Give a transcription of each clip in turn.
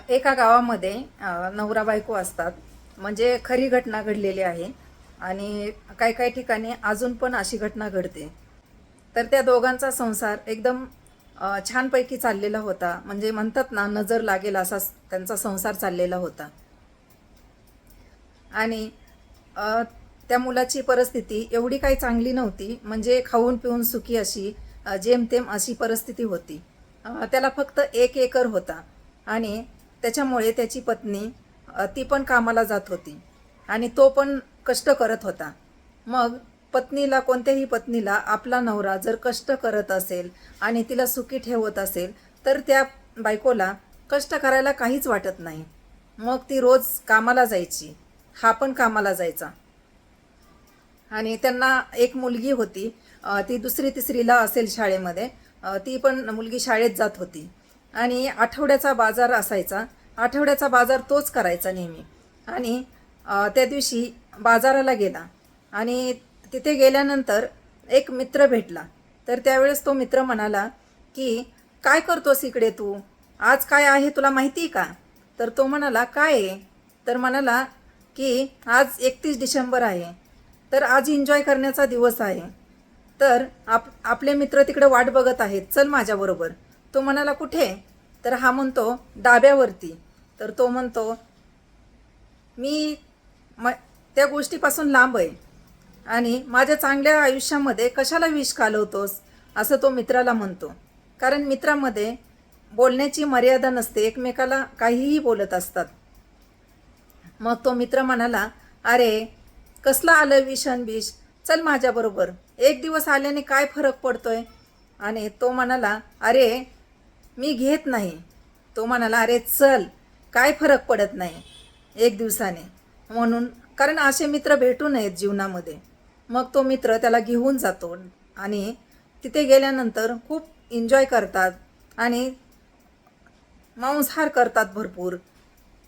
एका गावामध्ये नवरा बायको असतात. म्हणजे खरी घटना घडलेली आहे आणि काही काही ठिकाणी अजून पण अशी घटना घडते. तर त्या दोघांचा संसार एकदम छानपैकी चाललेला होता. म्हणजे म्हणतात ना, नजर लागेल असा त्यांचा संसार चाललेला होता. आणि अ, त्या मुलाची परिस्थिती एवढी काही चांगली नव्हती. म्हणजे खाऊन पिऊन सुखी अशी जेमतेम अशी परिस्थिती होती. त्याला फक्त 1 एकर होता आणि त्याच्यामुळे त्याची पत्नी ती पण कामाला जात होती आणि तो पण कष्ट करत होता. मग पत्नीला, कोणत्याही पत्नीला आपला नवरा जर कष्ट करत असेल आणि तिला सुखी ठेवत असेल तर त्या बायकोला कष्ट करायला काहीच वाटत नाही. मग ती रोज कामाला जायची, हा पण कामाला जायचा आणि त्यांना एक मुलगी होती. ती 2री-3रीला असेल शाळेमध्ये. ती पण मुलगी शाळेत जात होती आणि आठवड्याचा बाजार असायचा. आठवड्याचा बाजार तोच करायचा नेहमी. आणि त्या दिवशी बाजाराला गेला आणि तिथे गेल्यानंतर एक मित्र भेटला. तर त्यावेळेस तो मित्र म्हणाला की, काय करतोस इकडे तू? आज काय आहे तुला माहिती आहे का? तर तो म्हणाला, काय आहे? तर म्हणाला की, आज 31 डिसेंबर आहे, तर आज एन्जॉय करण्याचा दिवस आहे. तर आपले मित्र तिकडे वाट बघत आहेत, चल माझ्याबरोबर. तो म्हणाला, कुठे? तर हा म्हणतो, डाब्यावरती. तर तो म्हणतो, मी त्या गोष्टीपासून लांब आहे आणि माझ्या चांगल्या आयुष्यामध्ये कशाला विष घालवतोस, असं तो मित्राला म्हणतो. कारण मित्रामध्ये बोलण्याची मर्यादा नसते, एकमेकाला काहीही बोलत असतात. मग तो मित्र म्हणाला, अरे कसलं आलं विष अन बिष, चल माझ्याबरोबर, एक दिवस आल्याने काय फरक पडतोय? आणि तो म्हणाला, अरे मी घेत नाही. तो म्हणाला, अरे चल, काय फरक पडत नाही एक दिवसाने. म्हणून, कारण असे मित्र भेटू नयेत जीवनामध्ये. मग तो मित्र त्याला घेऊन जातो आणि तिथे गेल्यानंतर खूप एन्जॉय करतात आणि मांसाहार करतात भरपूर.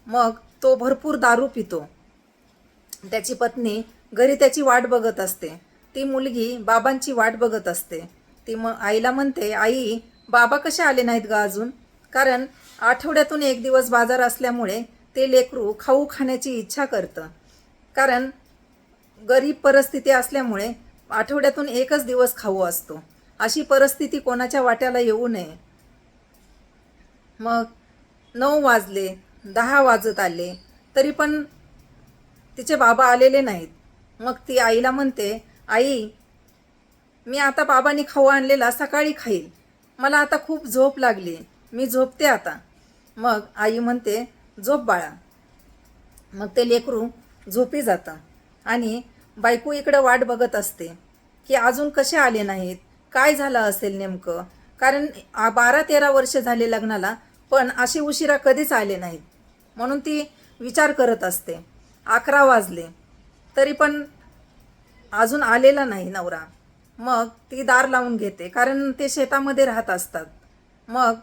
मग तो भरपूर दारू पितो. त्याची पत्नी घरी त्याची वाट बघत असते. ती मुलगी बाबांची वाट बघत असते. ती आईला म्हणते, आई बाबा कसे आले नाहीत ग अजून? कारण आठवड्यातून एक दिवस बाजार असल्यामुळे ते लेकरू खाऊ खाण्याची इच्छा करतं. कारण गरीब परिस्थिती असल्यामुळे आठवड्यातून एकच दिवस खाऊ असतो. अशी परिस्थिती कोणाच्या वाट्याला येऊ नये. मग 9 वाजले, 10 वाजत आले, तरी पण तिचे बाबा आलेले नाहीत. मग ती आईला म्हणते, आई मी आता बाबांनी खाऊ आणलेला सकाळी खाईल, मला आता खूप झोप लागली, मी झोपते आता. मग आई म्हणते, झोप बाळा. मग ते लेकरू झोपी जातं आणि बायको इकडं वाट बघत असते की अजून कसे आले नाहीत, काय झालं असेल नेमकं. कारण 12-13 वर्ष झाले लग्नाला, पण अशी उशिरा कधीच आले नाहीत. म्हणून ती विचार करत असते. 11 वाजले तरी पण अजून आलेला नाही नवरा. मग ती दार लावून घेते, कारण ते शेतामध्ये राहत असतात. मग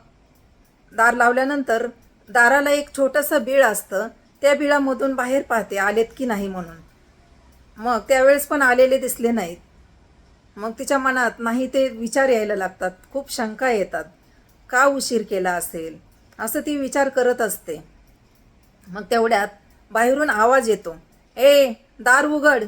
दार लावल्यानंतर दाराला एक छोटंसं बीळ असतं, त्या बिळामधून बाहेर पाहते आलेत की नाही म्हणून. मग त्यावेळेस पण आलेले दिसले नाहीत. मग तिच्या मनात नाही ते विचार यायला लागतात, खूप शंका येतात, का उशीर केला असेल असं ती विचार करत असते. मग तेवढ्यात बाहेरून आवाज येतो, ए दार उघड.